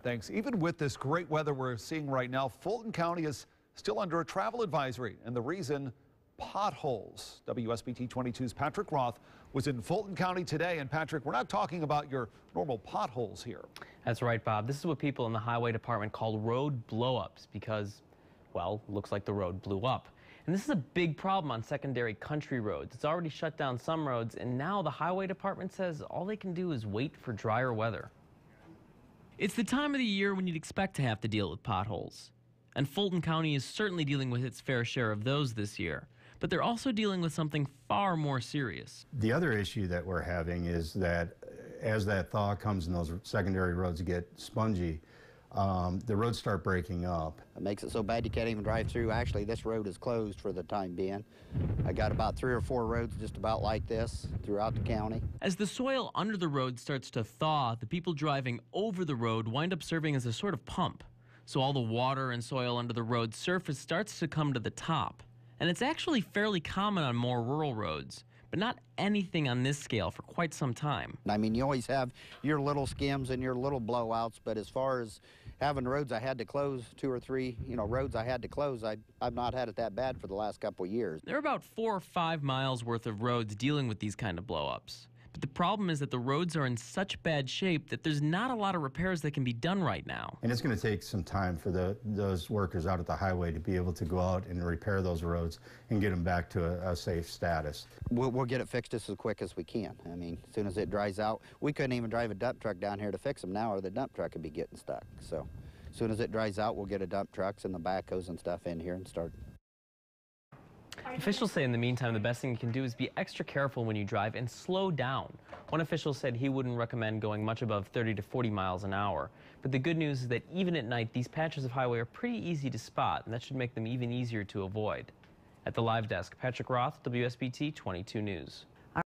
Thanks. Even with this great weather we're seeing right now, Fulton County is still under a travel advisory, and the reason, potholes. WSBT-22's Patrick Roth was in Fulton County today, and Patrick, we're not talking about your normal potholes here. That's right, Bob. This is what people in the highway department call road blow-ups because, well, looks like the road blew up. And this is a big problem on secondary country roads. It's already shut down some roads, and now the highway department says all they can do is wait for drier weather. It's the time of the year when you'd expect to have to deal with potholes. And Fulton County is certainly dealing with its fair share of those this year. But they're also dealing with something far more serious. The other issue that we're having is that as that thaw comes and those secondary roads get spongy, the roads start breaking up. It makes it so bad you can't even drive through. Actually, this road is closed for the time being. I got about 3 or 4 roads just about like this throughout the county. As the soil under the road starts to thaw, the people driving over the road wind up serving as a sort of pump. So all the water and soil under the road's surface starts to come to the top. And it's actually fairly common on more rural roads, but not anything on this scale for quite some time. I mean, you always have your little skims and your little blowouts, but as far as having roads I had to close, 2 or 3, roads I had to close, I've not had it that bad for the last couple of years. There are about 4 or 5 miles worth of roads dealing with these kind of blowups. But the problem is that the roads are in such bad shape that there's not a lot of repairs that can be done right now. And it's going to take some time for those workers out at the highway to be able to go out and repair those roads and get them back to a safe status. We'll get it fixed just as quick as we can. I mean, as soon as it dries out, we couldn't even drive a dump truck down here to fix them now, or the dump truck could be getting stuck. So as soon as it dries out, we'll get a dump trucks and the backhoes and stuff in here and start. Officials say in the meantime, the best thing you can do is be extra careful when you drive and slow down. One official said he wouldn't recommend going much above 30 to 40 miles an hour. But the good news is that even at night, these patches of highway are pretty easy to spot, and that should make them even easier to avoid. At the live desk, Patrick Roth, WSBT 22 News.